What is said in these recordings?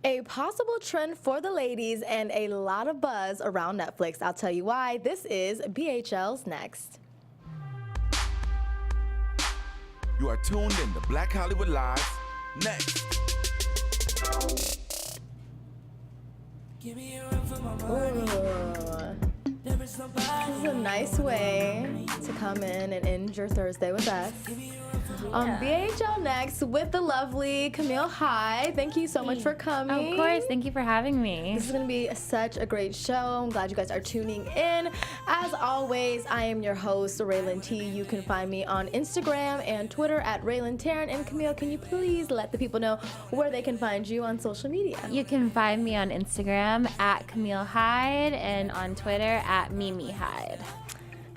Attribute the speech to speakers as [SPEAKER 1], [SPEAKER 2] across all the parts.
[SPEAKER 1] A possible trend for the ladies and a lot of buzz around Netflix. I'll tell you why. This is BHL's Next.
[SPEAKER 2] You are tuned in to Black Hollywood Live. Next.
[SPEAKER 1] Ooh. This is a nice way to come in and end your Thursday with us. BHL Next with the lovely Camille Hyde. Thank you so much for coming.
[SPEAKER 3] Of course. Thank you for having me.
[SPEAKER 1] This is going to be such a great show. I'm glad you guys are tuning in. As always, I am your host, Rhelin T. You can find me on Instagram and Twitter at Rhelin Taylor. And Camille, can you please let the people know where they can find you on social media?
[SPEAKER 3] You can find me on Instagram at Camille Hyde and on Twitter at Mimi Hyde.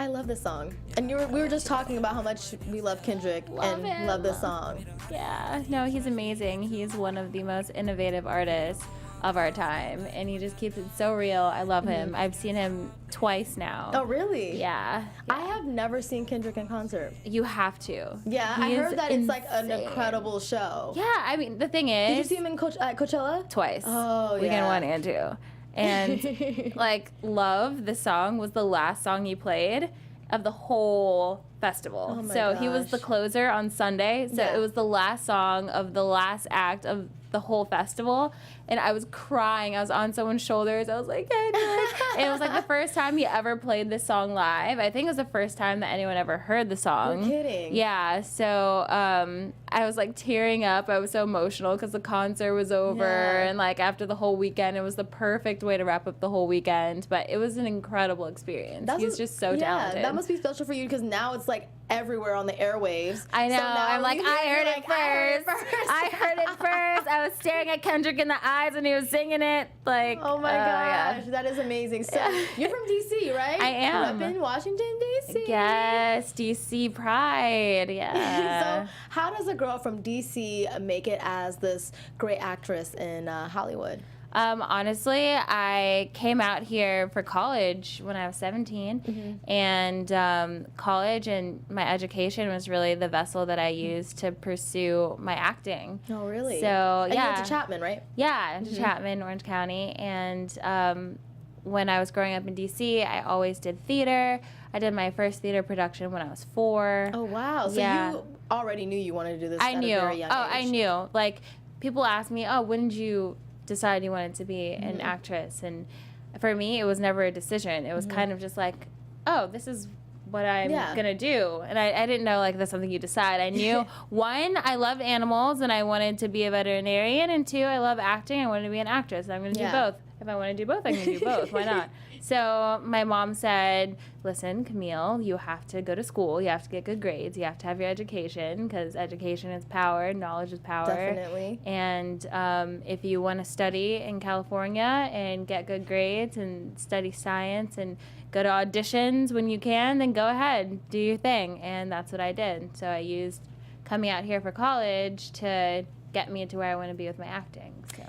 [SPEAKER 1] I love this song. And we were just talking about how much we love Kendrick and love this song.
[SPEAKER 3] Yeah. No, he's amazing. He's one of the most innovative artists of our time, and he just keeps it so real. I love him. I've seen him twice now.
[SPEAKER 1] Oh, really?
[SPEAKER 3] Yeah.
[SPEAKER 1] I have never seen Kendrick in concert.
[SPEAKER 3] You have to.
[SPEAKER 1] Yeah, I heard that it's like an incredible show.
[SPEAKER 3] Yeah, I mean, the thing is...
[SPEAKER 1] Did you see him in Coachella?
[SPEAKER 3] Twice.
[SPEAKER 1] Oh, yeah.
[SPEAKER 3] Weekend 1 and 2. And like Love, the song, was the last song he played of the whole festival.
[SPEAKER 1] Oh my
[SPEAKER 3] so
[SPEAKER 1] gosh.
[SPEAKER 3] he was the closer on Sunday. So it was the last song of the last act of the whole festival. And I was crying. I was on someone's shoulders. I was like, and it was like the first time he ever played this song live. I think it was the first time that anyone ever heard the song.
[SPEAKER 1] You're kidding.
[SPEAKER 3] Yeah. So I was like tearing up. I was so emotional because the concert was over.
[SPEAKER 1] Yeah.
[SPEAKER 3] And like after the whole weekend, it was the perfect way to wrap up the whole weekend. But it was an incredible experience. He's just so talented.
[SPEAKER 1] That must be special for you because now it's like everywhere on the airwaves.
[SPEAKER 3] I know.
[SPEAKER 1] So now
[SPEAKER 3] I'm like, I heard it first.
[SPEAKER 1] I
[SPEAKER 3] heard it first. I was staring at Kendrick in the eyes when he was singing it. Like,
[SPEAKER 1] oh my gosh, that is amazing. So you're from DC, right?
[SPEAKER 3] I am.
[SPEAKER 1] Grew up in Washington, DC.
[SPEAKER 3] Yes, DC pride. Yeah.
[SPEAKER 1] So how does a girl from DC make it as this great actress in Hollywood?
[SPEAKER 3] Honestly, I came out here for college when I was 17, and college and my education was really the vessel that I used to pursue my acting.
[SPEAKER 1] Oh, really?
[SPEAKER 3] So,
[SPEAKER 1] and
[SPEAKER 3] yeah.
[SPEAKER 1] you went to Chapman, right?
[SPEAKER 3] Yeah, to Chapman, Orange County, and when I was growing up in D.C., I always did theater. I did my first theater production when I was 4.
[SPEAKER 1] Oh, wow. So you already knew you wanted to do this at a very young age.
[SPEAKER 3] I knew. Like, people ask me, oh, when did you decide you wanted to be an actress? And for me, it was never a decision. It was kind of just like, oh, this is what I'm gonna do. And I didn't know like that's something you decide. I knew one, I loved animals and I wanted to be a veterinarian, and 2, I love acting. I wanted to be an actress. And I'm gonna do both. If I want to do both, I can do both. Why not? So my mom said, listen, Camille, you have to go to school. You have to get good grades. You have to have your education, because education is power. Knowledge is power.
[SPEAKER 1] Definitely.
[SPEAKER 3] And if you want to study in California and get good grades and study science and go to auditions when you can, then go ahead. Do your thing. And that's what I did. So I used coming out here for college to get me to where I want to be with my acting. So.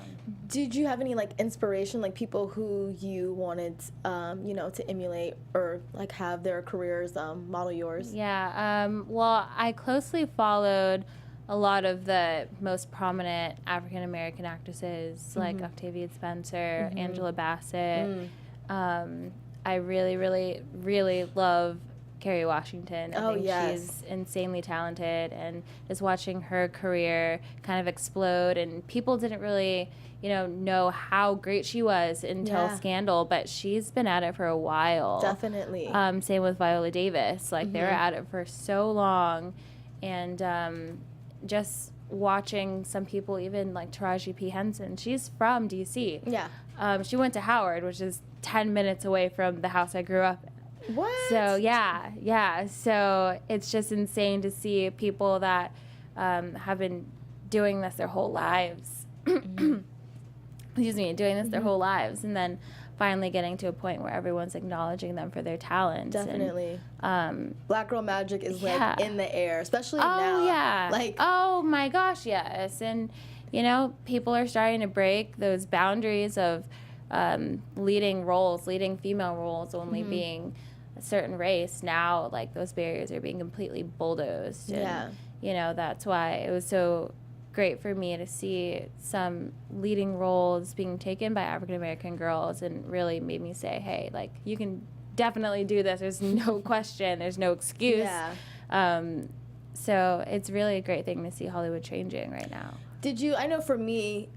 [SPEAKER 1] Did you have any like inspiration, like people who you wanted, to emulate or like have their careers model yours?
[SPEAKER 3] Yeah. Well, I closely followed a lot of the most prominent African American actresses, like Octavia Spencer, Angela Bassett. I really, really, really love Kerry Washington. I think she's insanely talented, and just watching her career kind of explode, and people didn't really, know how great she was until Scandal, but she's been at it for a while.
[SPEAKER 1] Definitely.
[SPEAKER 3] Same with Viola Davis. Like, they were at it for so long, and just watching some people, even like Taraji P. Henson, she's from D.C.
[SPEAKER 1] Yeah.
[SPEAKER 3] She went to Howard, which is 10 minutes away from the house I grew up in.
[SPEAKER 1] What?
[SPEAKER 3] So, yeah. So it's just insane to see people that have been doing this their whole lives. Excuse me, doing this their whole lives, and then finally getting to a point where everyone's acknowledging them for their talent.
[SPEAKER 1] Definitely.
[SPEAKER 3] And,
[SPEAKER 1] Black girl magic is like in the air, especially now.
[SPEAKER 3] Oh, yeah.
[SPEAKER 1] Like,
[SPEAKER 3] oh my gosh, yes. And, people are starting to break those boundaries of leading female roles only being a certain race. Now, like, those barriers are being completely bulldozed. And, that's why it was so great for me to see some leading roles being taken by African American girls, and really made me say, hey, like, you can definitely do this. There's no question. There's no excuse.
[SPEAKER 1] Yeah.
[SPEAKER 3] So it's really a great thing to see Hollywood changing right now.
[SPEAKER 1] I know for me,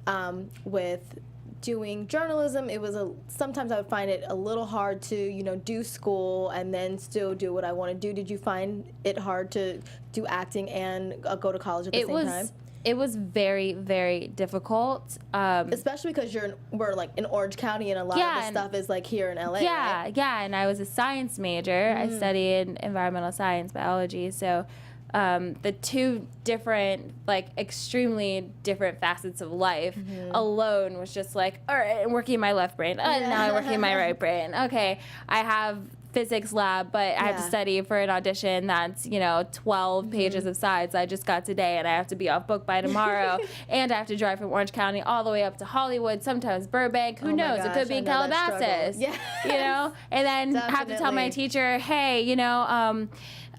[SPEAKER 1] with doing journalism, it was sometimes I would find it a little hard to, do school and then still do what I want to do. Did you find it hard to do acting and go to college at the same time?
[SPEAKER 3] It was very, very difficult.
[SPEAKER 1] Especially because we're like in Orange County, and a lot of the stuff is like here in LA.
[SPEAKER 3] Yeah,
[SPEAKER 1] right?
[SPEAKER 3] Yeah, and I was a science major. I studied environmental science, biology, so the two different, like, extremely different facets of life alone was just like, all right, I'm working my left brain. Now I'm working my right brain. Okay, I have physics lab, but I have to study for an audition that's 12 pages of slides I just got today, and I have to be off book by tomorrow, and I have to drive from Orange County all the way up to Hollywood, sometimes Burbank, who knows, it could be in Calabasas, and then have to tell my teacher, hey,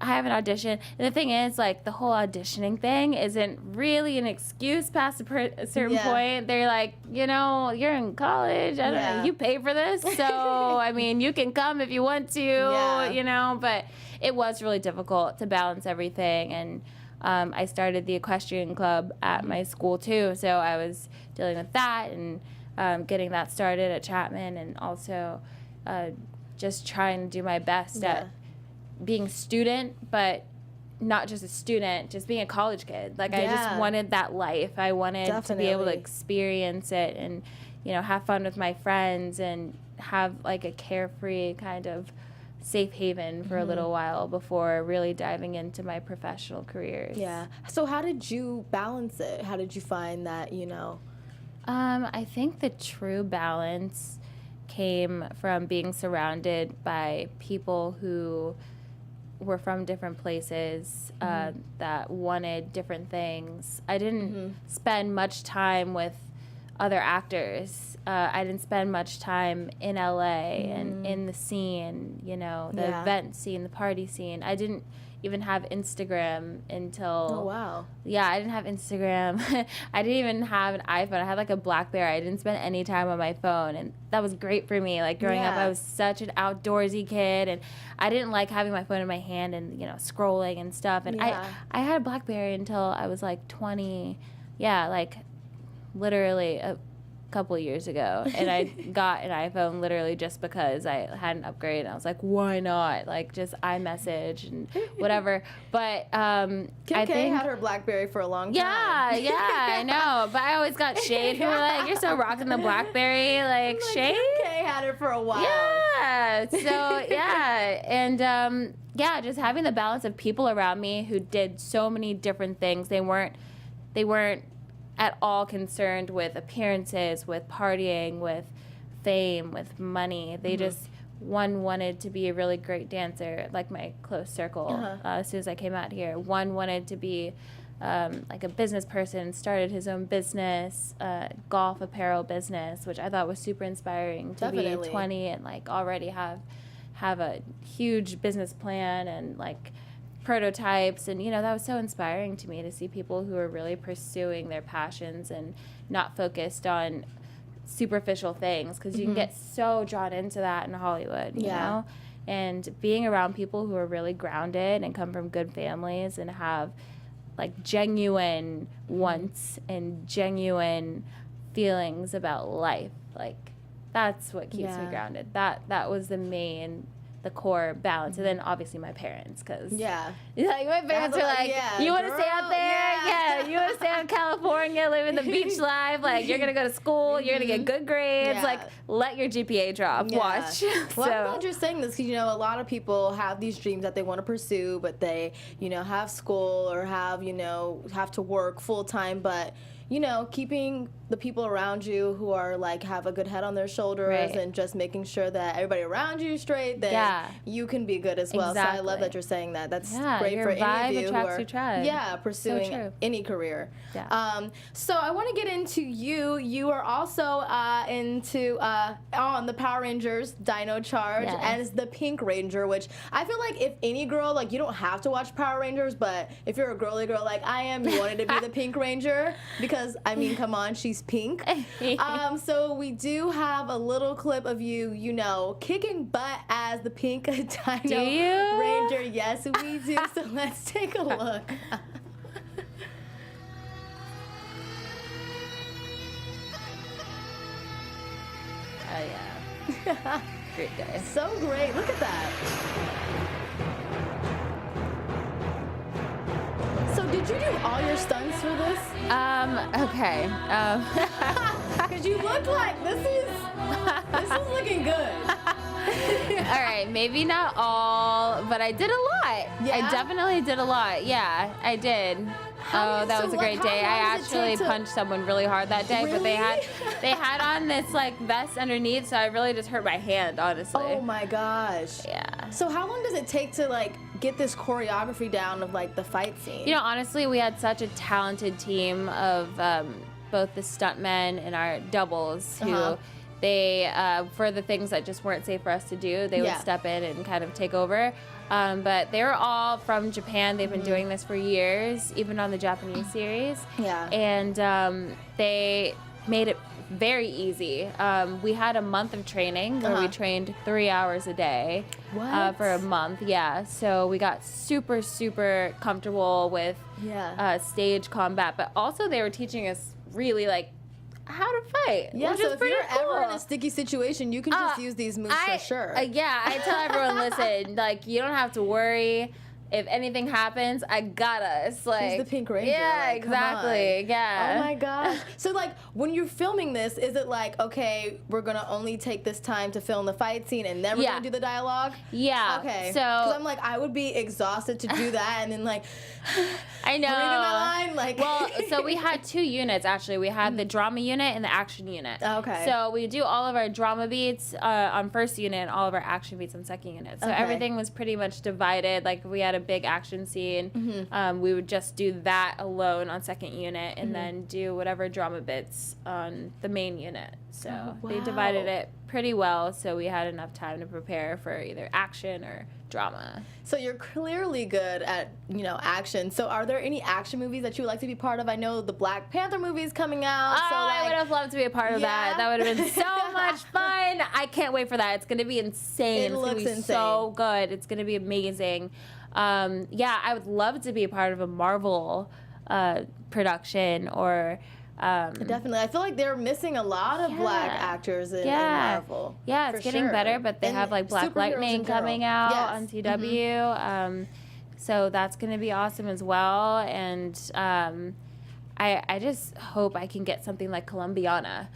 [SPEAKER 3] I have an audition. And the thing is, like, the whole auditioning thing isn't really an excuse past a certain point. They're like, you're in college. I don't know. You pay for this. So, I mean, you can come if you want to, But it was really difficult to balance everything. And I started the equestrian club at my school, too. So I was dealing with that and getting that started at Chapman, and also just trying to do my best at being a student, but not just a student, just being a college kid. Like, I just wanted that life. I wanted to be able to experience it and, have fun with my friends and have, like, a carefree kind of safe haven for a little while before really diving into my professional careers.
[SPEAKER 1] Yeah. So how did you balance it? How did you find that,
[SPEAKER 3] I think the true balance came from being surrounded by people who were from different places that wanted different things. I didn't spend much time with other actors. I didn't spend much time in LA and in the scene, the event scene, the party scene. I didn't even have Instagram until...
[SPEAKER 1] Oh, wow.
[SPEAKER 3] Yeah, I didn't have Instagram. I didn't even have an iPhone. I had, like, a BlackBerry. I didn't spend any time on my phone, and that was great for me. Like, growing up, I was such an outdoorsy kid, and I didn't like having my phone in my hand and, scrolling and stuff. And I had a BlackBerry until I was, like, 20. Yeah, like, literally a couple years ago, and I got an iPhone literally just because I had an upgrade, and I was like, why not? Like, just iMessage and whatever. But
[SPEAKER 1] Kim K had her BlackBerry for a long time.
[SPEAKER 3] Yeah, I know. But I always got shade. People were like, you're so rocking the BlackBerry, like shade.
[SPEAKER 1] Kim K had it for a while.
[SPEAKER 3] Yeah. So and just having the balance of people around me who did so many different things. They weren't at all concerned with appearances, with partying, with fame, with money. They just, one wanted to be a really great dancer, like my close circle, as soon as I came out here. One wanted to be like a business person, started his own business, golf apparel business, which I thought was super inspiring to be 20 and, like, already have a huge business plan and, like, prototypes, and that was so inspiring to me to see people who are really pursuing their passions and not focused on superficial things, because you can get so drawn into that in Hollywood, you know, and being around people who are really grounded and come from good families and have, like, genuine wants and genuine feelings about life, like, that's what keeps me grounded. That was the core balance. And then obviously my parents, because like, my parents are like, you want to stay out there, you want to stay out in California living the beach life, like, you're gonna go to school, you're gonna get good grades, like, let your GPA drop, watch.
[SPEAKER 1] Well, I'm glad you're saying this, because a lot of people have these dreams that they want to pursue, but they have school or have to work full time, but you know, keeping the people around you who are like have a good head on their shoulders and just making sure that everybody around you is straight, then you can be good as well.
[SPEAKER 3] Exactly.
[SPEAKER 1] So I love that you're saying that. That's great for any of you who are pursuing any career.
[SPEAKER 3] Yeah.
[SPEAKER 1] So I want to get into you. You are also into on the Power Rangers Dino Charge as the Pink Ranger, which I feel like if any girl, like you don't have to watch Power Rangers, but if you're a girly girl like I am, you wanted to be the Pink Ranger because, I mean, come on, she's pink. So we do have a little clip of you, you know, kicking butt as the Pink Dino Ranger. Yes, we do. So let's take a look.
[SPEAKER 3] Oh, yeah. Great day.
[SPEAKER 1] So great. Look at that. So did you do all your stunts for this?
[SPEAKER 3] Okay.
[SPEAKER 1] Because you look like this is looking good.
[SPEAKER 3] All right, maybe not all, but I did a lot.
[SPEAKER 1] Yeah?
[SPEAKER 3] I definitely did a lot. Yeah, I did. That was a great day. I actually punched someone really hard that day, but they had on this like vest underneath, so I really just hurt my hand, honestly.
[SPEAKER 1] Oh my gosh.
[SPEAKER 3] Yeah.
[SPEAKER 1] So how long does it take to like get this choreography down of like the fight scene?
[SPEAKER 3] You know, honestly, we had such a talented team of both the stuntmen and our doubles who they, for the things that just weren't safe for us to do, they would step in and kind of take over. But they were all from Japan. They've been doing this for years, even on the Japanese series.
[SPEAKER 1] Yeah.
[SPEAKER 3] And they made it very easy. We had a month of training where we trained 3 hours a day for a month. Yeah. So we got super, super comfortable with stage combat. But also they were teaching us really like how to fight.
[SPEAKER 1] Yeah,
[SPEAKER 3] which
[SPEAKER 1] so
[SPEAKER 3] is
[SPEAKER 1] if
[SPEAKER 3] pretty
[SPEAKER 1] you're
[SPEAKER 3] cool.
[SPEAKER 1] ever in a sticky situation, you can just use these moves for sure.
[SPEAKER 3] Yeah, I tell everyone, listen, like, you don't have to worry. If anything happens, I got us. Like,
[SPEAKER 1] she's the Pink Ranger.
[SPEAKER 3] Yeah,
[SPEAKER 1] like,
[SPEAKER 3] exactly. Yeah.
[SPEAKER 1] Oh my gosh. So like when you're filming this, is it like, okay, we're gonna only take this time to film the fight scene and then we're gonna do the dialogue?
[SPEAKER 3] Yeah.
[SPEAKER 1] Okay.
[SPEAKER 3] So
[SPEAKER 1] because I'm like, I would be exhausted to do that and then like
[SPEAKER 3] I know.
[SPEAKER 1] reading my line, like
[SPEAKER 3] well, so we had 2 units actually. We had the drama unit and the action unit.
[SPEAKER 1] Okay.
[SPEAKER 3] So we do all of our drama beats on first unit and all of our action beats on second unit. So everything was pretty much divided. Like we had a big action scene. We would just do that alone on second unit and then do whatever drama bits on the main unit. So they divided it pretty well, so we had enough time to prepare for either action or drama.
[SPEAKER 1] So you're clearly good at, you know, action. So are there any action movies that you would like to be part of? I know the Black Panther movie is coming out.
[SPEAKER 3] Oh,
[SPEAKER 1] so like,
[SPEAKER 3] I would have loved to be a part of that. That would have been so much fun. I can't wait for that. It's going to be insane.
[SPEAKER 1] It looks
[SPEAKER 3] insane. So good. It's going to be amazing. Yeah, I would love to be a part of a Marvel production or...
[SPEAKER 1] definitely. I feel like they're missing a lot of black actors in Marvel.
[SPEAKER 3] Yeah, it's getting better, but they have like Black Lightning coming out on CW. So that's going to be awesome as well. And I just hope I can get something like Colombiana,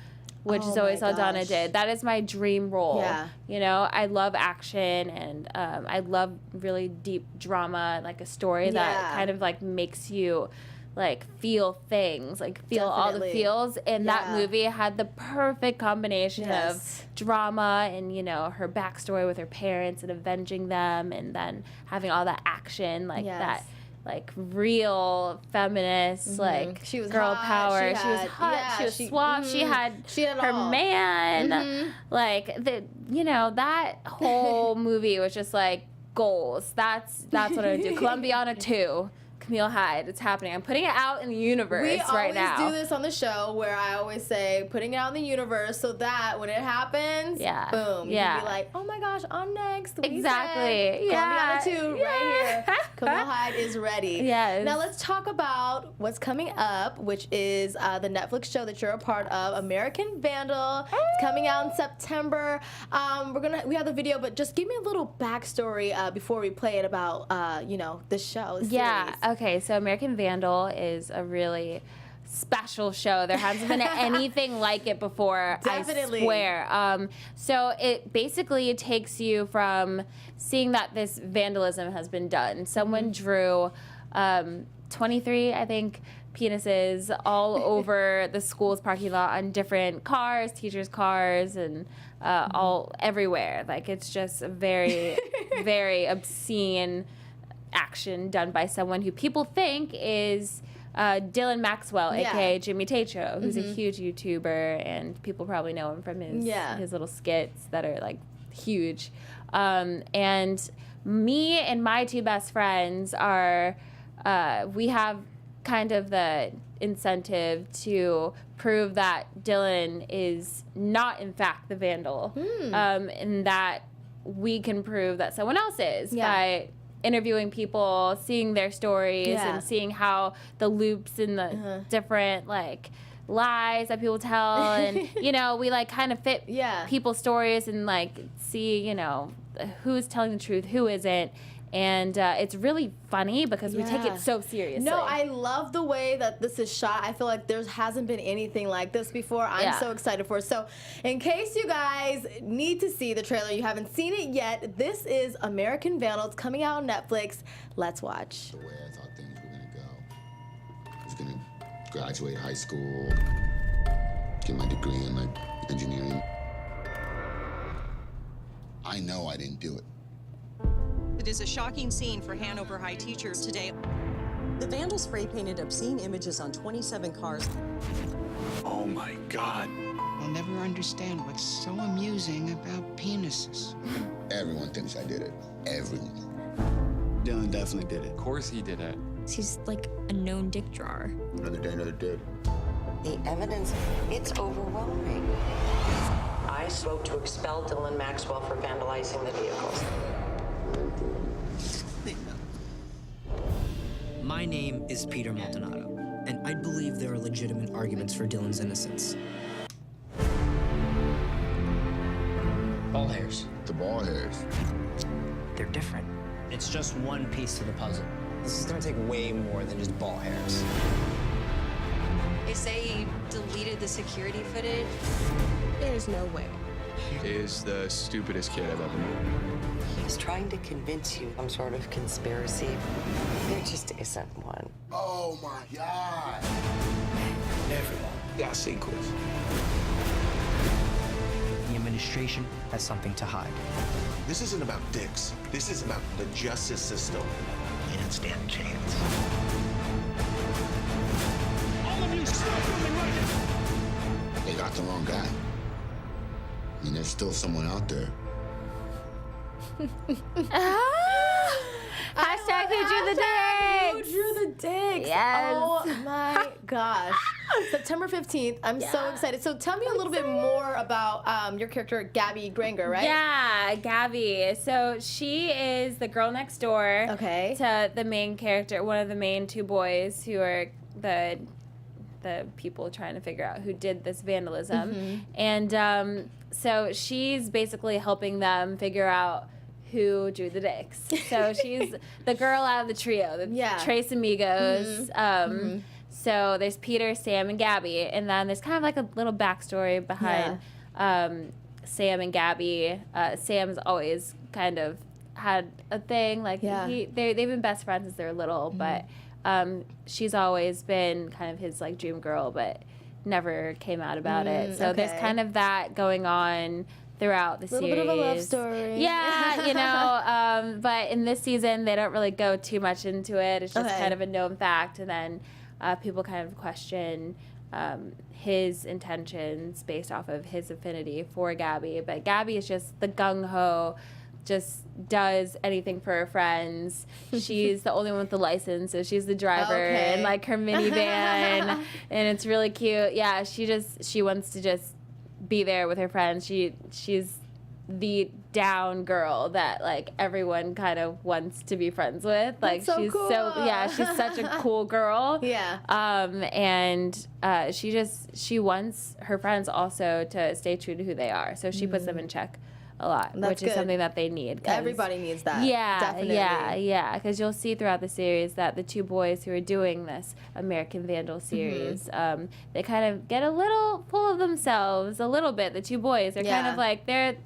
[SPEAKER 3] which is always how Donna did. That is my dream role. Yeah. You know, I love action and I love really deep drama, like a story that kind of like makes you like feel things, like feel all the feels. And that movie had the perfect combination of drama and, you know, her backstory with her parents and avenging them and then having all that action, like that, like real feminist, like
[SPEAKER 1] she was
[SPEAKER 3] girl
[SPEAKER 1] hot,
[SPEAKER 3] power. She was hot. She was suave. She had her
[SPEAKER 1] all.
[SPEAKER 3] man. Like the, you know, that whole movie was just like goals. That's what I would do. Colombiana 2. Camille Hyde. It's happening. I'm putting it out in the universe right now.
[SPEAKER 1] We always do this on the show where I always say putting it out in the universe so that when it happens, boom, you can be like, oh my gosh, on next.
[SPEAKER 3] Exactly.
[SPEAKER 1] Colombiana 2 right here. Camille Hyde is ready.
[SPEAKER 3] Yes.
[SPEAKER 1] Now let's talk about what's coming up, which is the Netflix show that you're a part of, American Vandal. It's coming out in September. We have the video, but just give me a little backstory before we play it about you know, the show.
[SPEAKER 3] Yeah. Okay, so American Vandal is a really special show. There hasn't been anything like it before.
[SPEAKER 1] Definitely.
[SPEAKER 3] I swear. So it basically takes you from seeing that this vandalism has been done. Someone drew 23, I think, penises all over the school's parking lot on different cars, teachers' cars, and all everywhere. Like, it's just a very, very obscene action done by someone who people think is Dylan Maxwell, aka Jimmy Tatro, who's a huge YouTuber, and people probably know him from his little skits that are like huge. And me and my two best friends are we have kind of the incentive to prove that Dylan is not in fact the Vandal, and that we can prove that someone else is by interviewing people, seeing their stories, and seeing how the loops and the different like lies that people tell, and you know, we like kind of fit people's stories and like see, you know, who's telling the truth, who isn't. And it's really funny because we take it so seriously.
[SPEAKER 1] No, I love the way that this is shot. I feel like there hasn't been anything like this before. I'm so excited for it. So in case you guys need to see the trailer, you haven't seen it yet, this is American Vandal. It's coming out on Netflix. Let's watch.
[SPEAKER 4] The way I thought things were going to go. I was going to graduate high school, get my degree in like engineering. I know I didn't do it.
[SPEAKER 5] It is a shocking scene for Hanover High teachers today. The Vandal spray painted obscene images on 27 cars.
[SPEAKER 2] Oh my God.
[SPEAKER 6] I'll never understand what's so amusing about penises.
[SPEAKER 4] Everyone thinks I did it. Everyone.
[SPEAKER 7] Dylan definitely did it.
[SPEAKER 8] Of course he did it.
[SPEAKER 9] He's like a known dick drawer.
[SPEAKER 4] Another day, another day.
[SPEAKER 10] The evidence, it's overwhelming. I spoke to expel Dylan Maxwell for vandalizing the vehicles.
[SPEAKER 11] My name is Peter Maldonado, and I believe there are legitimate arguments for Dylan's innocence.
[SPEAKER 12] Ball hairs.
[SPEAKER 4] The ball hairs.
[SPEAKER 11] They're different.
[SPEAKER 12] It's just one piece to the puzzle. This is gonna take way more than just ball hairs.
[SPEAKER 9] They say he deleted the security footage.
[SPEAKER 5] There's no way.
[SPEAKER 8] He is the stupidest kid I've ever known.
[SPEAKER 10] He's trying to convince you some sort of conspiracy. There just isn't one.
[SPEAKER 4] Oh my God.
[SPEAKER 12] Everyone got secrets.
[SPEAKER 11] The administration has something to hide.
[SPEAKER 13] This isn't about dicks. This is about the justice system.
[SPEAKER 12] They didn't stand a chance.
[SPEAKER 13] All of you, stop moving right now.
[SPEAKER 4] They got the wrong guy. I mean, there's still someone out there.
[SPEAKER 3] Hashtag who drew the dicks.
[SPEAKER 1] Who drew the dicks?
[SPEAKER 3] Yes.
[SPEAKER 1] Oh my gosh. September 15th. I'm so excited. So tell me a little bit more about your character, Gabby Granger, right?
[SPEAKER 3] Yeah, Gabby. So she is the girl next door to the main character, one of the main two boys who are the people trying to figure out who did this vandalism. And so she's basically helping them figure out who drew the dicks. So she's the girl out of the trio, the Tres Amigos. So there's Peter, Sam, and Gabby. And then there's kind of like a little backstory behind Sam and Gabby. Sam's always kind of had a thing. Like they've been best friends since they were little, but she's always been kind of his like dream girl, but never came out about it. So there's kind of that going on throughout the series. A little bit of a love story. Yeah, you know, but in this season, they don't really go too much into it. It's just kind of a known fact. And then people kind of question his intentions based off of his affinity for Gabby. But Gabby is just the gung-ho, just does anything for her friends. She's the only one with the license, so she's the driver in like her minivan, and it's really cute. Yeah, she wants to just be there with her friends. She's the down girl that like everyone kind of wants to be friends with. Like she's cool. She's such a cool girl. And she wants her friends also to stay true to who they are. So she puts them in check a lot, which is something that they need.
[SPEAKER 1] Everybody needs that.
[SPEAKER 3] Yeah,
[SPEAKER 1] definitely.
[SPEAKER 3] Yeah. Because you'll see throughout the series that the two boys who are doing this American Vandal series, they kind of get a little full of themselves, a little bit. The two boys are kind of like, they're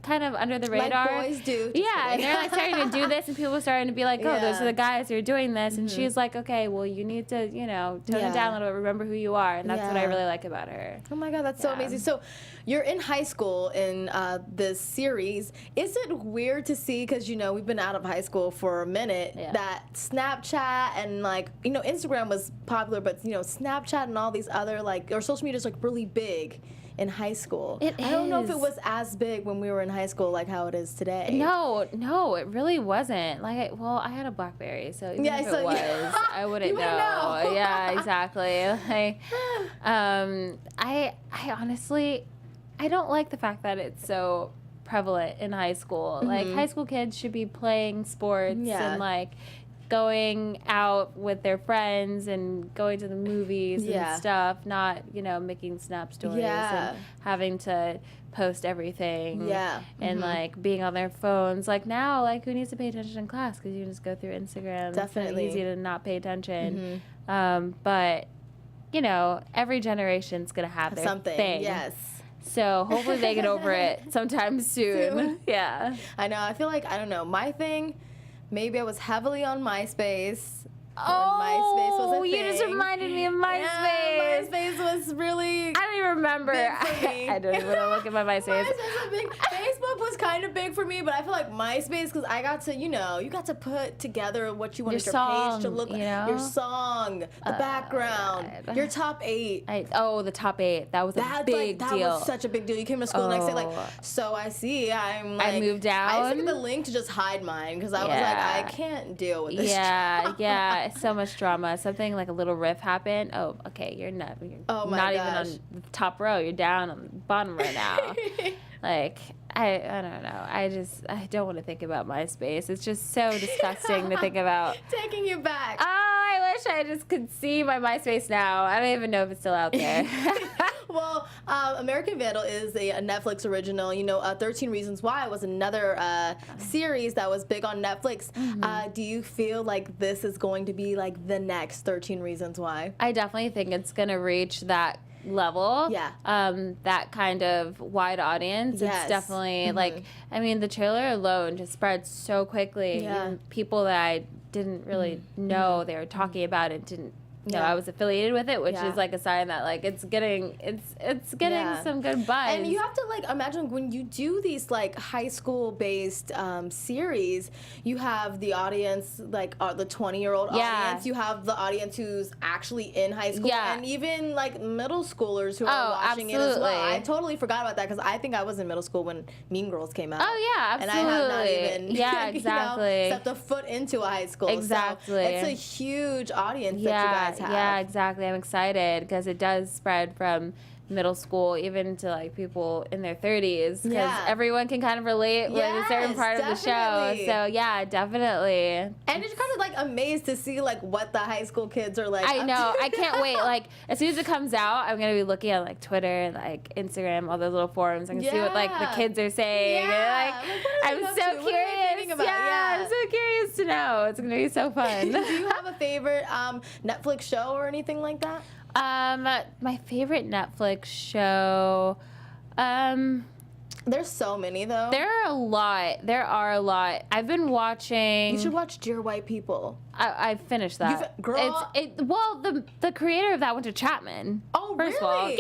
[SPEAKER 3] kind of under the radar.
[SPEAKER 1] Like boys do.
[SPEAKER 3] Yeah, and they're like starting to do this, and people are starting to be like, oh, those are the guys who are doing this. And she's like, okay, well, you need to, you know, tone it down a little bit, remember who you are. And that's what I really like about her.
[SPEAKER 1] Oh my God, that's so amazing. So you're in high school in this series. Is it weird to see, because, you know, we've been out of high school for a minute, that Snapchat and, like, you know, Instagram was popular, but, you know, Snapchat and all these other, like, or social media is, like, really big in high school. I don't know if it was as big when we were in high school like how it is today.
[SPEAKER 3] No, it really wasn't. Like, I had a BlackBerry, so even if it was, I wouldn't know. Yeah, exactly. Like, I honestly, I don't like the fact that it's so prevalent in high school. Like, high school kids should be playing sports and, like, going out with their friends and going to the movies and stuff, not, you know, making Snap stories and having to post everything and like being on their phones. Like, now, like, who needs to pay attention in class, because you can just go through Instagram.
[SPEAKER 1] Definitely.
[SPEAKER 3] It's so easy to not pay attention. But, you know, every generation's gonna have their thing.
[SPEAKER 1] Yes.
[SPEAKER 3] So hopefully they get over it sometime soon. Yeah.
[SPEAKER 1] I know. I feel like, I don't know, my thing, maybe I was heavily on MySpace.
[SPEAKER 3] Oh,
[SPEAKER 1] MySpace was a
[SPEAKER 3] you
[SPEAKER 1] thing.
[SPEAKER 3] just reminded me of MySpace.
[SPEAKER 1] Yeah, MySpace was really.
[SPEAKER 3] I don't even remember. I don't even want to look at my MySpace.
[SPEAKER 1] Facebook was kind of big for me, but I feel like MySpace, because I got to, you know, you got to put together what you wanted your page to look like. Your song, the background, your top 8.
[SPEAKER 3] The top 8. That was a big deal.
[SPEAKER 1] That was such a big deal. You came to school the next day, like, so I see. I'm like,
[SPEAKER 3] I moved down.
[SPEAKER 1] I used to get the link to just hide mine, because I was like, I can't deal with this.
[SPEAKER 3] Yeah. So much drama. Something like a little riff happened. Oh, okay, you're not even on the top row. You're down on the bottom right now. Like, I don't know. I don't want to think about MySpace. It's just so disgusting to think about.
[SPEAKER 1] Taking you back.
[SPEAKER 3] Oh, I wish I just could see my MySpace now. I don't even know if it's still out there.
[SPEAKER 1] Well, American Vandal is a Netflix original. You know, 13 Reasons Why was another series that was big on Netflix. Do you feel like this is going to be like the next 13 Reasons Why?
[SPEAKER 3] I definitely think it's going to reach that level.
[SPEAKER 1] Yeah.
[SPEAKER 3] That kind of wide audience.
[SPEAKER 1] Yes.
[SPEAKER 3] It's definitely like, I mean, the trailer alone just spread so quickly.
[SPEAKER 1] Yeah.
[SPEAKER 3] Even people that I didn't really know they were talking about it didn't know I was affiliated with it, which is like a sign that like it's getting some good buzz.
[SPEAKER 1] And you have to like imagine when you do these like high school based series, you have the audience like the 20-year-old audience. You have the audience who's actually in high school, and even like middle schoolers who are watching it as well. I totally forgot about that, because I think I was in middle school when Mean Girls came out.
[SPEAKER 3] Oh yeah, absolutely.
[SPEAKER 1] And I have not even
[SPEAKER 3] exactly
[SPEAKER 1] stepped a foot into a high school.
[SPEAKER 3] Exactly.
[SPEAKER 1] So it's a huge audience that you guys have.
[SPEAKER 3] Yeah, exactly. I'm excited because it does spread from middle school even to like people in their 30s, because everyone can kind of relate with a certain part of the show. So yeah, definitely.
[SPEAKER 1] And you're kind of like amazed to see like what the high school kids are like.
[SPEAKER 3] I know. I can't wait. Like as soon as it comes out, I'm gonna be looking at like Twitter and like Instagram, all those little forums. I can see what like the kids are saying. And, like I'm so curious. I'm so curious to know. It's gonna be so fun.
[SPEAKER 1] Do you have a favorite Netflix show or anything like that?
[SPEAKER 3] My favorite Netflix show,
[SPEAKER 1] there's so many though.
[SPEAKER 3] There are a lot. I've been watching.
[SPEAKER 1] You should watch Dear White People.
[SPEAKER 3] I finished that. The creator of that went to Chapman.
[SPEAKER 1] Oh,
[SPEAKER 3] first of all,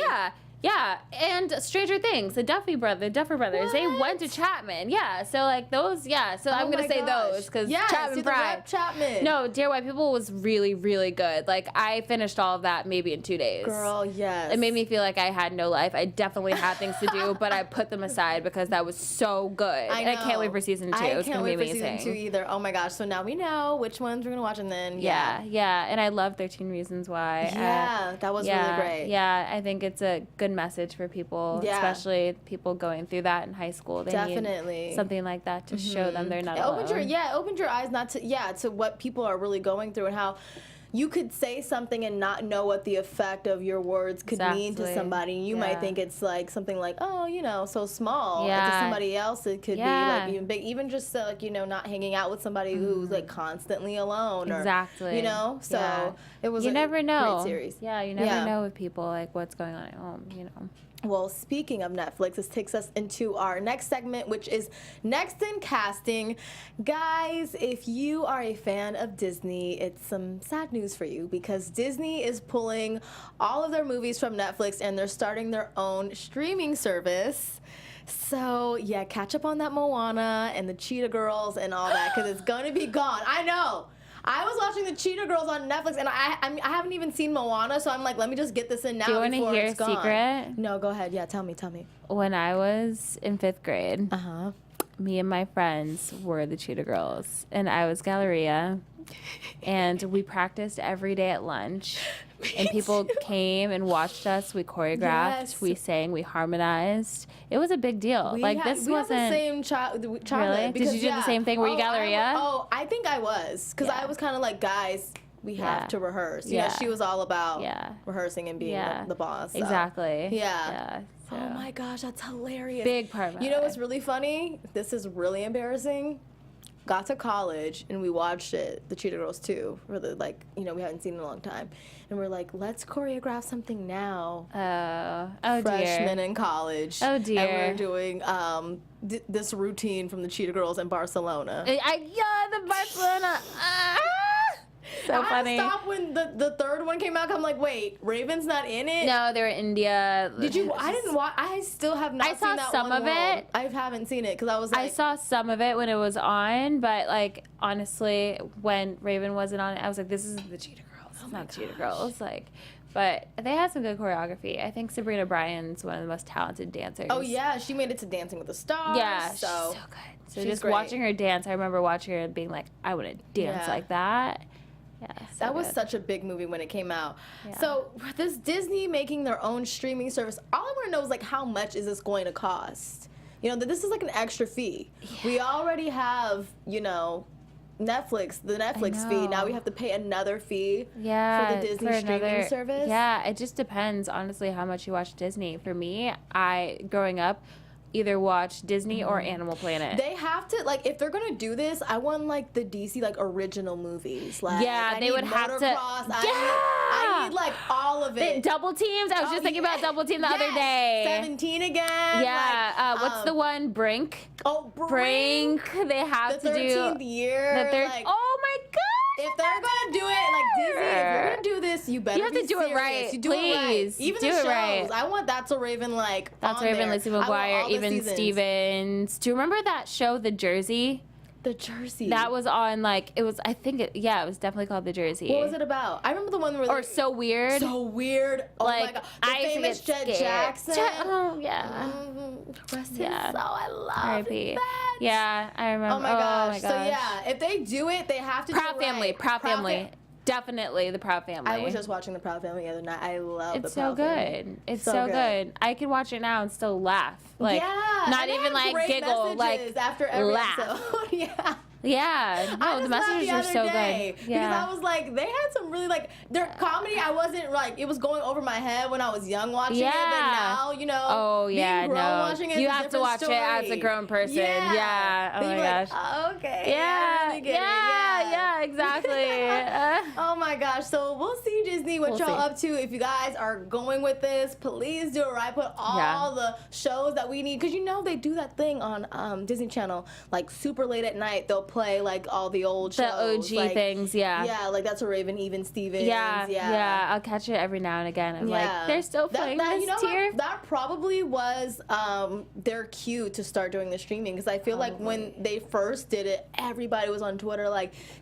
[SPEAKER 3] yeah, and Stranger Things, the Duffer Brothers, they went to Chapman. Yeah, so like those, so I'm gonna say those because Chapman Pride.
[SPEAKER 1] Chapman.
[SPEAKER 3] No, Dear White People was really, really good. Like I finished all of that maybe in 2 days.
[SPEAKER 1] Girl, yes.
[SPEAKER 3] It made me feel like I had no life. I definitely had things to do, but I put them aside because that was so good. And I can't wait for season 2. It's gonna be amazing.
[SPEAKER 1] I can't wait for season 2 either. Oh my gosh! So now we know which ones we're gonna watch, and then
[SPEAKER 3] and I love 13 Reasons Why.
[SPEAKER 1] Yeah, that was really great.
[SPEAKER 3] Yeah, I think it's a good message for people, especially people going through that in high school. They need something like that to show them they're not alone.
[SPEAKER 1] Opened your eyes to what people are really going through and how you could say something and not know what the effect of your words could mean to somebody. You might think it's like something like, oh, you know, so small. And to somebody else, it could be like even big. Even just like, you know, not hanging out with somebody who's like constantly alone. Or, you know, so it was
[SPEAKER 3] never know.
[SPEAKER 1] Great series.
[SPEAKER 3] Yeah, you never know with people like what's going on at home, you know.
[SPEAKER 1] Well, speaking of Netflix, this takes us into our next segment, which is Next in Casting. Guys, if you are a fan of Disney, it's some sad news for you because Disney is pulling all of their movies from Netflix and they're starting their own streaming service. So, yeah, catch up on that Moana and the Cheetah Girls and all that because it's going to be gone. I know. I was watching the Cheetah Girls on Netflix, and I haven't even seen Moana, so I'm like, let me just get this in now.
[SPEAKER 3] Do you want to hear a secret?
[SPEAKER 1] No, go ahead. Yeah, tell me.
[SPEAKER 3] When I was in 5th grade, me and my friends were the Cheetah Girls, and I was Galleria, and we practiced every day at lunch. And people came and watched us. We choreographed, we sang, we harmonized. It was a big deal.
[SPEAKER 1] We
[SPEAKER 3] wasn't
[SPEAKER 1] have the same childhood.
[SPEAKER 3] Really? Did you do the same thing? Were you Galleria?
[SPEAKER 1] I think I was, because I was kind of like, guys, we have to rehearse. You know, she was all about rehearsing and being the boss. So.
[SPEAKER 3] Exactly.
[SPEAKER 1] Yeah.
[SPEAKER 3] So.
[SPEAKER 1] Oh my gosh, that's hilarious.
[SPEAKER 3] Big part of it.
[SPEAKER 1] You know what's really funny? This is really embarrassing. Got to college and we watched it, the Cheetah Girls 2, for the we hadn't seen it in a long time, and we're like, let's choreograph something now.
[SPEAKER 3] Oh
[SPEAKER 1] Freshmen
[SPEAKER 3] dear.
[SPEAKER 1] in college.
[SPEAKER 3] Oh dear.
[SPEAKER 1] And we're doing this routine from the Cheetah Girls in Barcelona.
[SPEAKER 3] The Barcelona. So funny.
[SPEAKER 1] I stopped when the third one came out. I'm like, wait, Raven's not in it?
[SPEAKER 3] No, they were in India.
[SPEAKER 1] Did you? I didn't watch. I still have not seen that.
[SPEAKER 3] I saw some of it.
[SPEAKER 1] I haven't seen it because I was like.
[SPEAKER 3] I saw some of it when it was on, but like honestly, when Raven wasn't on it, I was like, this isn't the Cheetah Girls. It's not the Cheetah Girls. But they had some good choreography. I think Sabrina Bryan's one of the most talented dancers.
[SPEAKER 1] Oh yeah, she made it to Dancing with the Stars.
[SPEAKER 3] Yeah,
[SPEAKER 1] so
[SPEAKER 3] she's so good. So
[SPEAKER 1] she's
[SPEAKER 3] just
[SPEAKER 1] great.
[SPEAKER 3] watching her dance, I remember watching her and being like, I want to dance like that. Yeah,
[SPEAKER 1] that was such a big movie when it came out. Yeah. So this Disney making their own streaming service, all I want to know is like, how much is this going to cost? You know, this is like an extra fee. Yeah. We already have, Netflix, the Netflix fee. Now we have to pay another fee for the Disney streaming service.
[SPEAKER 3] Yeah, it just depends, honestly, how much you watch Disney. For me, growing up, either watch Disney or Animal Planet.
[SPEAKER 1] They have to, if they're gonna do this, I want the DC original movies.
[SPEAKER 3] They would have to.
[SPEAKER 1] I need all of it.
[SPEAKER 3] Double Teams. I was just thinking about Double Team the other day.
[SPEAKER 1] 17 again.
[SPEAKER 3] Yeah. What's the one? Brink.
[SPEAKER 1] Oh,
[SPEAKER 3] Brink. They have to do.
[SPEAKER 1] The 13th year.
[SPEAKER 3] Oh my God.
[SPEAKER 1] If they're gonna do it Disney, if you're gonna do this, you better
[SPEAKER 3] have to do it right.
[SPEAKER 1] You do it right. Even
[SPEAKER 3] do
[SPEAKER 1] the
[SPEAKER 3] it
[SPEAKER 1] shows.
[SPEAKER 3] Right.
[SPEAKER 1] I want That's So Raven
[SPEAKER 3] That's So Raven, Lizzie McGuire, Even Stevens. Do you remember that show, The Jersey?
[SPEAKER 1] The Jersey.
[SPEAKER 3] That was on it was it was definitely called The Jersey.
[SPEAKER 1] What was it about? I remember the one where
[SPEAKER 3] So Weird.
[SPEAKER 1] So Weird. Oh my God. The famous Jet Jackson.
[SPEAKER 3] Oh yeah.
[SPEAKER 1] Rest his soul. I love that.
[SPEAKER 3] Yeah, I remember.
[SPEAKER 1] Oh my gosh. So yeah, if they do it, they have to do it right.
[SPEAKER 3] Proud Family. Definitely the Proud Family.
[SPEAKER 1] I was just watching the Proud Family the other night. I love the
[SPEAKER 3] so
[SPEAKER 1] Proud Family.
[SPEAKER 3] Good. It's so good. I can watch it now and still laugh. Not even giggle.
[SPEAKER 1] After every
[SPEAKER 3] laugh.
[SPEAKER 1] episode. Yeah.
[SPEAKER 3] Yeah, no, the messages are so good.
[SPEAKER 1] Because I was like, they had some really their comedy. I wasn't it was going over my head when I was young watching it, but now being grown watching it,
[SPEAKER 3] you have to watch it as a grown person. Yeah. Oh my gosh.
[SPEAKER 1] Okay.
[SPEAKER 3] Yeah.
[SPEAKER 1] Really
[SPEAKER 3] Yeah. Exactly.
[SPEAKER 1] Oh my gosh. So we'll see, Disney, what y'all up to. If you guys are going with this, please do it right. Put all the shows that we need, because they do that thing on Disney Channel super late at night. They'll play all the old shows,
[SPEAKER 3] the OG things.
[SPEAKER 1] Yeah, That's So Raven, Even Stevens.
[SPEAKER 3] Yeah, I'll catch it every now and again. I'm they're still playing this tier.
[SPEAKER 1] That probably was their cue to start doing the streaming, because I feel like when they first did it, everybody was on Twitter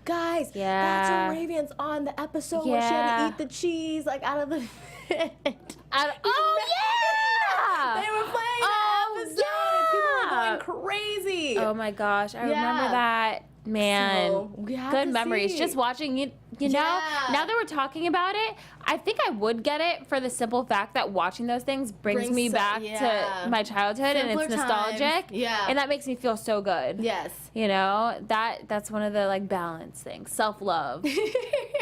[SPEAKER 1] guys, That's So Raven's on the episode where she had to eat the cheese out of the
[SPEAKER 3] Oh yeah!
[SPEAKER 1] They were playing that episode.
[SPEAKER 3] Yeah!
[SPEAKER 1] People were going crazy.
[SPEAKER 3] Oh my gosh, I remember that. Man,
[SPEAKER 1] so
[SPEAKER 3] good memories.
[SPEAKER 1] See.
[SPEAKER 3] Just watching you know, now that we're talking about it, I think I would get it for the simple fact that watching those things brings me back to my childhood. Simpler and it's nostalgic.
[SPEAKER 1] Times. Yeah.
[SPEAKER 3] And that makes me feel so good.
[SPEAKER 1] Yes.
[SPEAKER 3] That's one of the balance things. Self-love.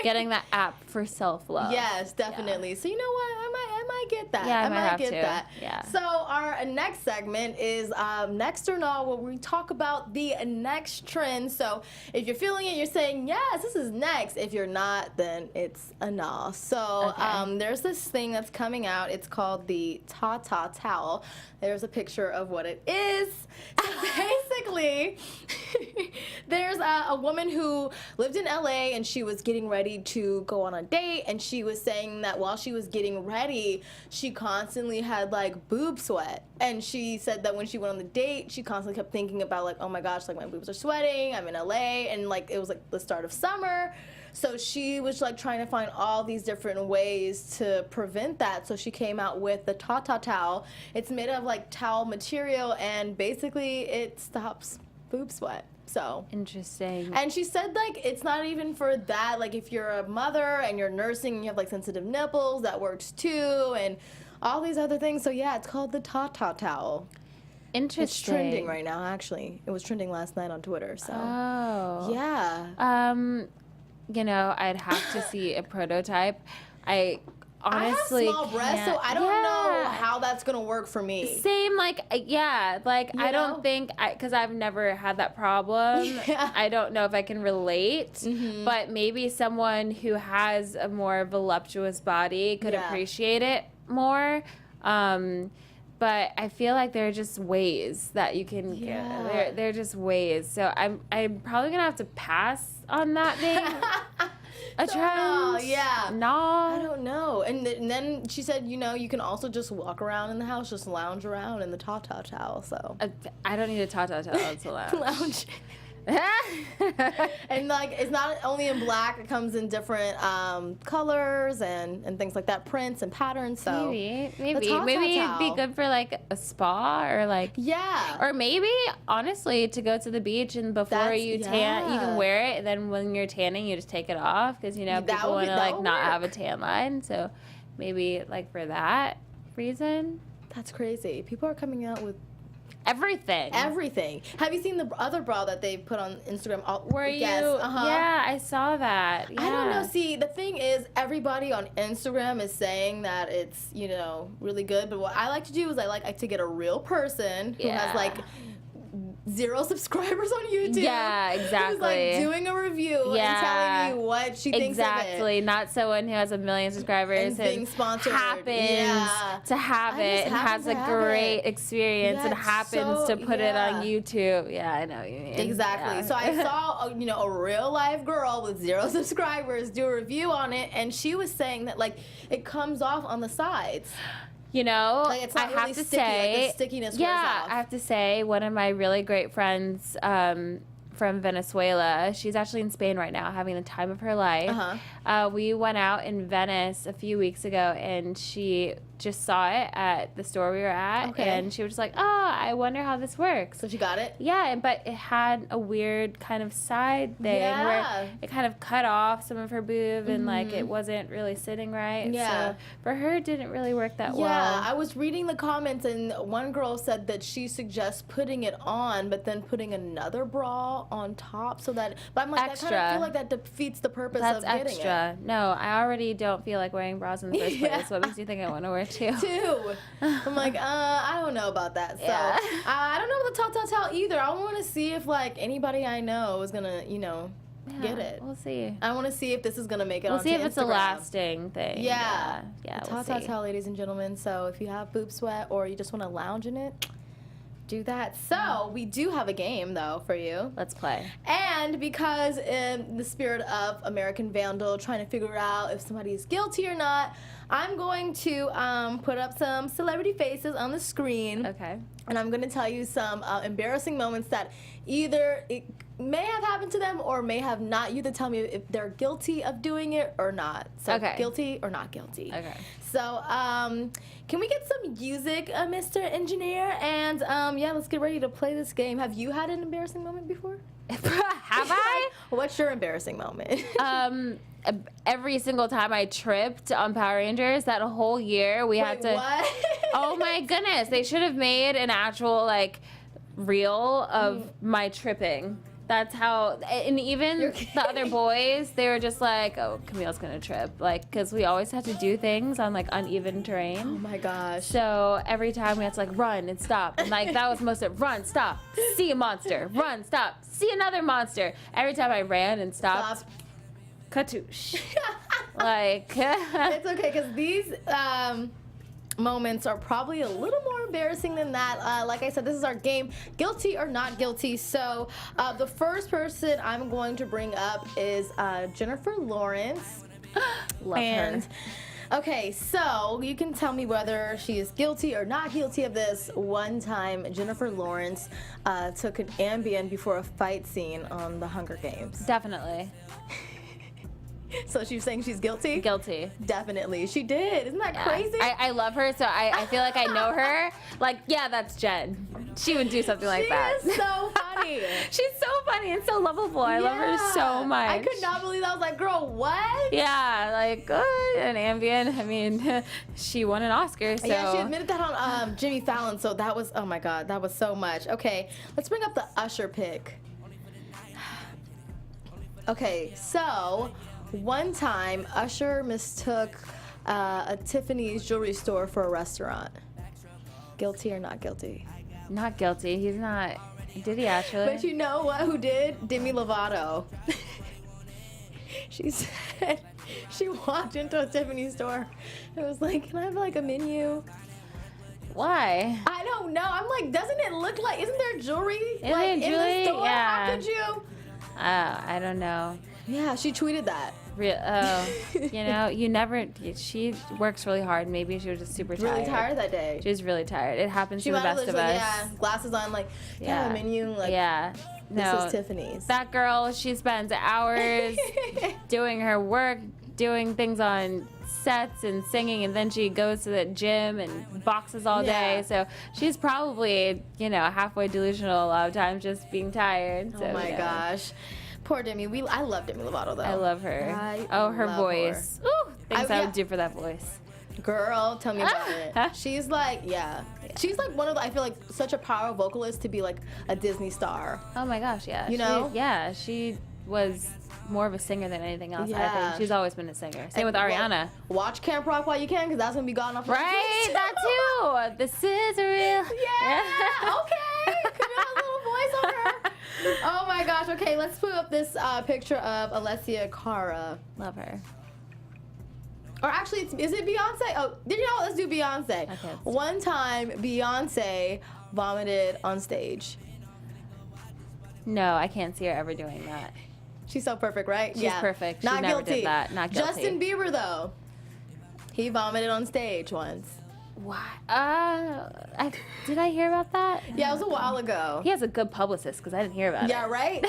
[SPEAKER 3] Getting that app for self-love.
[SPEAKER 1] Yes, definitely. Yeah. So you know what? I might get that.
[SPEAKER 3] Yeah,
[SPEAKER 1] I might get
[SPEAKER 3] to.
[SPEAKER 1] that.
[SPEAKER 3] Yeah.
[SPEAKER 1] So our next segment is Next or No, where we talk about the next trend. So if you're feeling it, you're saying, yes, this is next. If you're not, then it's a no. So there's this thing that's coming out. It's called the Ta-Ta towel. There's a picture of what it is. So basically, there's a woman who lived in LA and she was getting ready to go on a date, and she was saying that while she was getting ready, she constantly had like boob sweat. And she said that when she went on the date, she constantly kept thinking about like, oh my gosh, like my boobs are sweating, I'm in LA, and like it was like the start of summer. So she was like trying to find all these different ways to prevent that. So she came out with the Ta-Ta towel. It's made of like towel material, and basically it stops boob sweat. So
[SPEAKER 3] interesting.
[SPEAKER 1] And she said like it's not even for that. Like if you're a mother and you're nursing and you have like sensitive nipples, that works too, and all these other things. So yeah, it's called the Ta-Ta towel.
[SPEAKER 3] Interesting.
[SPEAKER 1] It's trending right now. Actually, it was trending last night on Twitter. So
[SPEAKER 3] yeah. You know, I'd have to see a prototype. I honestly
[SPEAKER 1] I have small breasts, so I don't know how that's gonna work for me.
[SPEAKER 3] Same, like, I don't think, because I've never had that problem, I don't know if I can relate, but maybe someone who has a more voluptuous body could appreciate it more. But I feel like there are just ways that you can get. There are just ways. So I'm probably gonna have to pass on that thing. A trend? No.
[SPEAKER 1] I don't know. And then she said, you know, you can also just walk around in the house, just lounge around in the Ta-Ta towel. So
[SPEAKER 3] I don't need a Ta-Ta towel to lounge.
[SPEAKER 1] Lounge. And like it's not only in black, it comes in different colors and things like that, prints and patterns. So
[SPEAKER 3] maybe it'd be good for like a spa or like or maybe honestly to go to the beach and before you tan you can wear it, and then when you're tanning you just take it off, because you know people want to like not have a tan line, so maybe like for that reason.
[SPEAKER 1] That's crazy. People are coming out with
[SPEAKER 3] everything.
[SPEAKER 1] Have you seen the other bra that they put on Instagram?
[SPEAKER 3] Yeah, I saw that. Yeah.
[SPEAKER 1] I don't know. See, the thing is, everybody on Instagram is saying that it's, you know, really good. But what I like to do is I like to get a real person who has like 0 subscribers on YouTube.
[SPEAKER 3] Yeah, exactly.
[SPEAKER 1] Who's like doing a review and telling me what she thinks of it.
[SPEAKER 3] Exactly. Not someone who has 1 million subscribers
[SPEAKER 1] and being sponsored.
[SPEAKER 3] Happens to have it and has a great experience and happens to put it on YouTube. Yeah, I know what you mean.
[SPEAKER 1] Exactly. Yeah. So I saw a real live girl with 0 subscribers do a review on it, and she was saying that like it comes off on the sides.
[SPEAKER 3] You know,
[SPEAKER 1] like it's not
[SPEAKER 3] I have to say,
[SPEAKER 1] like the stickiness wears off.
[SPEAKER 3] I have to say, one of my really great friends from Venezuela, she's actually in Spain right now having the time of her life. We went out in Venice a few weeks ago, and she just saw it at the store we were at, and she was just like, oh, I wonder how this works.
[SPEAKER 1] So she got it?
[SPEAKER 3] Yeah, but it had a weird kind of side thing where it kind of cut off some of her boob and like it wasn't really sitting right. So for her, it didn't really work that well.
[SPEAKER 1] Yeah, I was reading the comments, and one girl said that she suggests putting it on, but then putting another bra on top so that, but I'm like,
[SPEAKER 3] extra.
[SPEAKER 1] I kind of feel like that defeats the purpose of getting
[SPEAKER 3] extra.
[SPEAKER 1] it.
[SPEAKER 3] No, I already don't feel like wearing bras in the first place. What makes you think I want to wear two?
[SPEAKER 1] I'm like, I don't know about that. So I don't know about the Ta-Ta towel either. I want to see if like anybody I know is gonna, you know, get it.
[SPEAKER 3] We'll see.
[SPEAKER 1] I want to see if this is gonna make it.
[SPEAKER 3] We'll
[SPEAKER 1] onto
[SPEAKER 3] see if
[SPEAKER 1] Instagram.
[SPEAKER 3] it's a lasting thing. Yeah.
[SPEAKER 1] Ta-Ta towel, ladies and gentlemen. So if you have boob sweat or you just want to lounge in it, do that. So we do have a game though for you.
[SPEAKER 3] Let's play.
[SPEAKER 1] And because in the spirit of American Vandal, trying to figure out if somebody is guilty or not, I'm going to put up some celebrity faces on the screen.
[SPEAKER 3] Okay.
[SPEAKER 1] And I'm going to tell you some embarrassing moments that either it may have happened to them or may have not. You either tell me if they're guilty of doing it or not. So guilty or not guilty. Okay. So can we get some music, Mr. Engineer? And yeah, let's get ready to play this game. Have you had an embarrassing moment before?
[SPEAKER 3] Have I?
[SPEAKER 1] What's your embarrassing moment?
[SPEAKER 3] Every single time I tripped on Power Rangers, that whole year we had to.
[SPEAKER 1] What?
[SPEAKER 3] Oh my goodness! They should have made an actual like reel of my tripping. That's how, and even the other boys, they were just like, oh, Camille's gonna trip. Like, because we always had to do things on like uneven terrain.
[SPEAKER 1] Oh my gosh.
[SPEAKER 3] So every time we had to like run and stop. And like, that was most of it. Run, stop, see a monster. Run, stop, see another monster. Every time I ran and stopped, katoosh. Like,
[SPEAKER 1] it's okay, because these moments are probably a little more embarrassing than that. Like I said, this is our game, guilty or not guilty. So the first person I'm going to bring up is Jennifer Lawrence.
[SPEAKER 3] Love her.
[SPEAKER 1] Okay, so you can tell me whether she is guilty or not guilty of this. One time, Jennifer Lawrence took an Ambien before a fight scene on The Hunger Games.
[SPEAKER 3] Definitely.
[SPEAKER 1] So she's saying she's guilty?
[SPEAKER 3] Guilty.
[SPEAKER 1] Definitely. She did. Isn't that crazy?
[SPEAKER 3] I love her, so I feel like I know her. Like, yeah, that's Jen. She would do something like that.
[SPEAKER 1] She is so funny.
[SPEAKER 3] She's so funny and so lovable. I love her so much.
[SPEAKER 1] I could not believe that. I was like, girl, what?
[SPEAKER 3] Yeah, like, an Ambien. I mean, she won an Oscar, so.
[SPEAKER 1] Yeah, she admitted that on Jimmy Fallon, so that was, oh my God, that was so much. Okay, let's bring up the Usher pick. Okay, so one time, Usher mistook a Tiffany's jewelry store for a restaurant. Guilty or not guilty?
[SPEAKER 3] Not guilty. He's not. Did he actually?
[SPEAKER 1] But you know what? Who did? Demi Lovato. She said she walked into a Tiffany store and was like, "Can I have like a menu?"
[SPEAKER 3] Why?
[SPEAKER 1] I don't know. I'm like, doesn't it look like? Isn't there jewelry
[SPEAKER 3] Isn't
[SPEAKER 1] like
[SPEAKER 3] there
[SPEAKER 1] in
[SPEAKER 3] jewelry?
[SPEAKER 1] the store?
[SPEAKER 3] Yeah.
[SPEAKER 1] How could you?
[SPEAKER 3] I don't know.
[SPEAKER 1] Yeah, she tweeted that.
[SPEAKER 3] You know, you never. She works really hard. Maybe she was just super tired.
[SPEAKER 1] Really tired that day.
[SPEAKER 3] She was really tired. It happens
[SPEAKER 1] She
[SPEAKER 3] to the
[SPEAKER 1] might have
[SPEAKER 3] best of
[SPEAKER 1] like,
[SPEAKER 3] us.
[SPEAKER 1] yeah, glasses on, like, yeah, a menu, like,
[SPEAKER 3] yeah.
[SPEAKER 1] This
[SPEAKER 3] No,
[SPEAKER 1] is Tiffany's.
[SPEAKER 3] That girl, she spends hours doing her work, doing things on sets and singing, and then she goes to the gym and boxes all day. So she's probably, you know, halfway delusional a lot of times, just being tired. So,
[SPEAKER 1] oh my gosh. Poor Demi. I love Demi Lovato, though.
[SPEAKER 3] I love her. Her voice.
[SPEAKER 1] Her.
[SPEAKER 3] Ooh, things I would do for that voice.
[SPEAKER 1] Girl, tell me about it. She's like, yeah. She's like one of the, I feel like, such a power vocalist to be like a Disney star.
[SPEAKER 3] Oh my gosh, yeah.
[SPEAKER 1] You know?
[SPEAKER 3] She was more of a singer than anything else, I
[SPEAKER 1] Yeah.
[SPEAKER 3] think. She's always been a singer. Same with Ariana.
[SPEAKER 1] Watch Camp Rock while you can, because that's going to be gone off.
[SPEAKER 3] Right, that too. This is real.
[SPEAKER 1] Yeah, okay. Could you have a little voice on her? Oh my gosh, okay, let's put up this picture of Alessia Cara.
[SPEAKER 3] Love her.
[SPEAKER 1] Or actually, is it Beyonce? Oh, did you know what? Let's do Beyonce. Okay, one time, Beyonce vomited on stage.
[SPEAKER 3] No, I can't see her ever doing that.
[SPEAKER 1] She's so perfect, right?
[SPEAKER 3] She's perfect. She
[SPEAKER 1] Not
[SPEAKER 3] never
[SPEAKER 1] guilty.
[SPEAKER 3] did that. Not guilty.
[SPEAKER 1] Justin Bieber, though. He vomited on stage once.
[SPEAKER 3] Why? Did I hear about that?
[SPEAKER 1] Yeah, it was a while ago.
[SPEAKER 3] He has a good publicist, because I didn't hear about it.
[SPEAKER 1] Yeah, right?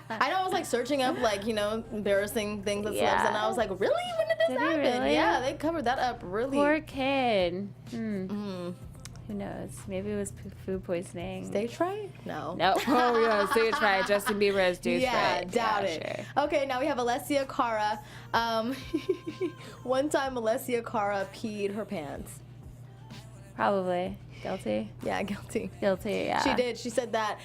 [SPEAKER 1] I know I was like searching up like, you know, embarrassing things with celebs, and I was like, really? When did this happen?
[SPEAKER 3] Really?
[SPEAKER 1] Yeah, they covered that up really.
[SPEAKER 3] Poor kid. Who knows? Maybe it was food poisoning.
[SPEAKER 1] Stage fright? No.
[SPEAKER 3] No. Oh, yeah, stage fright. Justin Bieber has stage fright.
[SPEAKER 1] Doubt it.
[SPEAKER 3] Sure.
[SPEAKER 1] Okay, now we have Alessia Cara. One time Alessia Cara peed her pants.
[SPEAKER 3] Probably. Guilty?
[SPEAKER 1] Yeah, guilty.
[SPEAKER 3] Guilty, yeah.
[SPEAKER 1] She did. She said that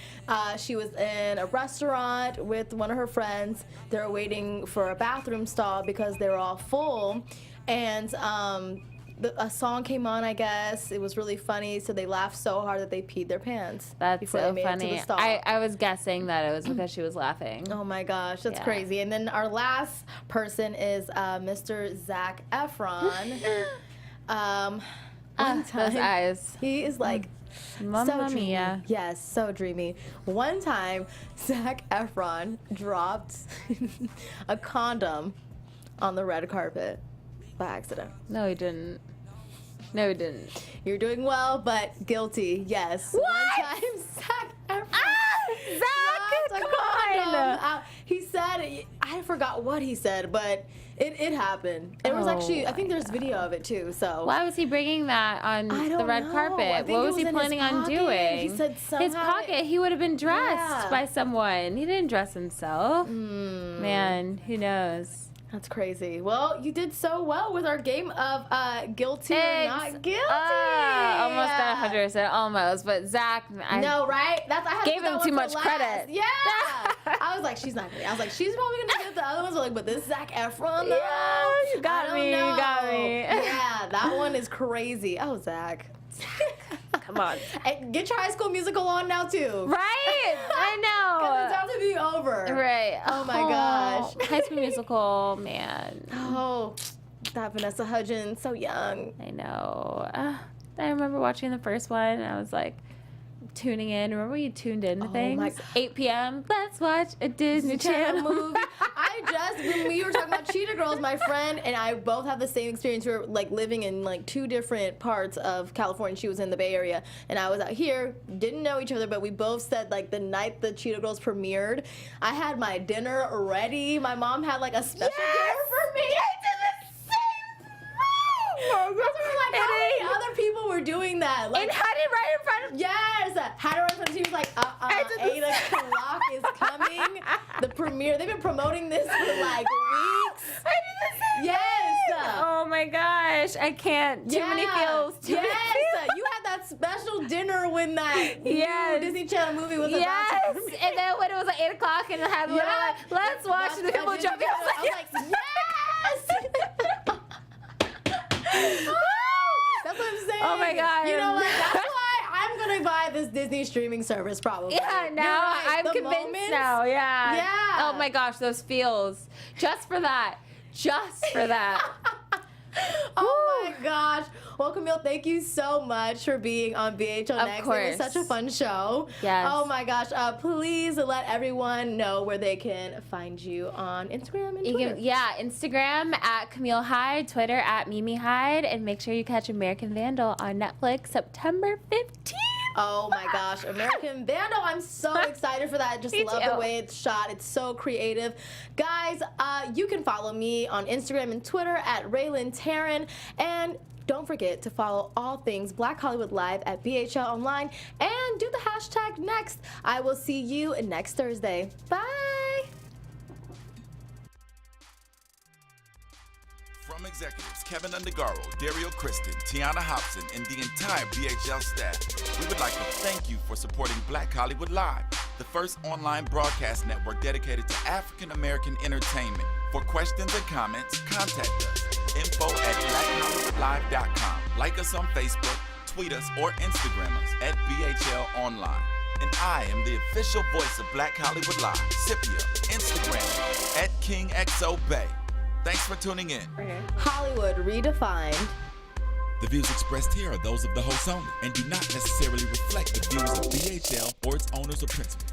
[SPEAKER 1] she was in a restaurant with one of her friends. They were waiting for a bathroom stall because they were all full. And a song came on, I guess. It was really funny, so they laughed so hard that they peed their pants.
[SPEAKER 3] That's so funny. I was guessing that it was because she was laughing.
[SPEAKER 1] Oh my gosh, that's crazy. And then our last person is Mr. Zac Efron. One time,
[SPEAKER 3] those eyes.
[SPEAKER 1] He is like
[SPEAKER 3] Mamma
[SPEAKER 1] so
[SPEAKER 3] mia.
[SPEAKER 1] dreamy. Yes, so dreamy. One time, Zac Efron dropped a condom on the red carpet by accident.
[SPEAKER 3] No, he didn't. No, he didn't.
[SPEAKER 1] You're doing well, but guilty. Yes.
[SPEAKER 3] What?
[SPEAKER 1] One time, Zac Efron.
[SPEAKER 3] Zac, come on.
[SPEAKER 1] He said, I forgot what he said, but it happened. It was actually, I think there's video of it too. So
[SPEAKER 3] why was he bringing that on the red carpet? What was he planning on doing?
[SPEAKER 1] He said somehow
[SPEAKER 3] his pocket. He would have been dressed by someone. He didn't dress himself. Man, who knows?
[SPEAKER 1] That's crazy. Well, you did so well with our game of guilty or not guilty.
[SPEAKER 3] Almost got 100%, almost. But Zac,
[SPEAKER 1] no, right? I
[SPEAKER 3] gave him too much credit.
[SPEAKER 1] Yeah. I was like, she's not gonna. I was like, she's probably gonna get the other ones. But this Zac Efron.
[SPEAKER 3] Yeah, you got me. You got me.
[SPEAKER 1] Yeah, that one is crazy. Oh, Zac.
[SPEAKER 3] Come on.
[SPEAKER 1] Hey, get your High School Musical on now too.
[SPEAKER 3] Right? I know.
[SPEAKER 1] Because it's about to be over.
[SPEAKER 3] Right.
[SPEAKER 1] Oh my gosh.
[SPEAKER 3] High School Musical, man.
[SPEAKER 1] Oh, that Vanessa Hudgens, so young.
[SPEAKER 3] I know. I remember watching the first one, and I was like, tuning in. Remember when you tuned in to things? 8 p.m. Let's watch a Disney Channel movie.
[SPEAKER 1] When we were talking about Cheetah Girls, my friend and I both have the same experience. We were like living in like 2 different parts of California. She was in the Bay Area, and I was out here. Didn't know each other, but we both said like the night the Cheetah Girls premiered, I had my dinner ready. My mom had like a special dinner for me. That's what we're like, how many other people were doing that? Like,
[SPEAKER 3] and had it right in front of
[SPEAKER 1] had it right in front of the TV. Like, 8 o'clock is coming. The premiere. They've been promoting this for like weeks.
[SPEAKER 3] I did the same
[SPEAKER 1] Yes.
[SPEAKER 3] Oh my gosh. I can't. Too many feels. Too many feels.
[SPEAKER 1] You had that special dinner when that new Disney Channel movie was about to premiere.
[SPEAKER 3] And then when it was like 8 o'clock and it had little like, let's watch the people jumping. I was like,
[SPEAKER 1] yes. That's what I'm saying.
[SPEAKER 3] Oh my god.
[SPEAKER 1] You know what? That's why I'm gonna buy this Disney streaming service probably.
[SPEAKER 3] Yeah, now I'm convinced now. Yeah.
[SPEAKER 1] Yeah.
[SPEAKER 3] Oh my gosh, those feels. Just for that. Just for that.
[SPEAKER 1] Oh my gosh. Well, Camille, thank you so much for being on BHL Next.
[SPEAKER 3] Of course.
[SPEAKER 1] It was such a fun show.
[SPEAKER 3] Yes.
[SPEAKER 1] Oh my gosh. Please let everyone know where they can find you on Instagram and Twitter.
[SPEAKER 3] Instagram at Camille Hyde, Twitter at Mimi Hyde, and make sure you catch American Vandal on Netflix September 15th.
[SPEAKER 1] Oh my gosh, American Vandal. I'm so excited for that. Just love the way it's shot. It's so creative. Guys, you can follow me on Instagram and Twitter at Rhelin Taylor. And don't forget to follow all things Black Hollywood Live at BHL Online and do the hashtag Next. I will see you next Thursday. Bye.
[SPEAKER 2] From executives Kevin Undergaro, Dario Kristen, Tiana Hobson, and the entire BHL staff, we would like to thank you for supporting Black Hollywood Live, the first online broadcast network dedicated to African American entertainment. For questions and comments, contact us. info@blackhollywoodlive.com. Like us on Facebook, tweet us, or Instagram us at BHL Online. And I am the official voice of Black Hollywood Live, Scipio, Instagram @KingXOBay. Thanks for tuning in.
[SPEAKER 1] Hollywood Redefined.
[SPEAKER 2] The views expressed here are those of the host only and do not necessarily reflect the views of BHL or its owners or principals.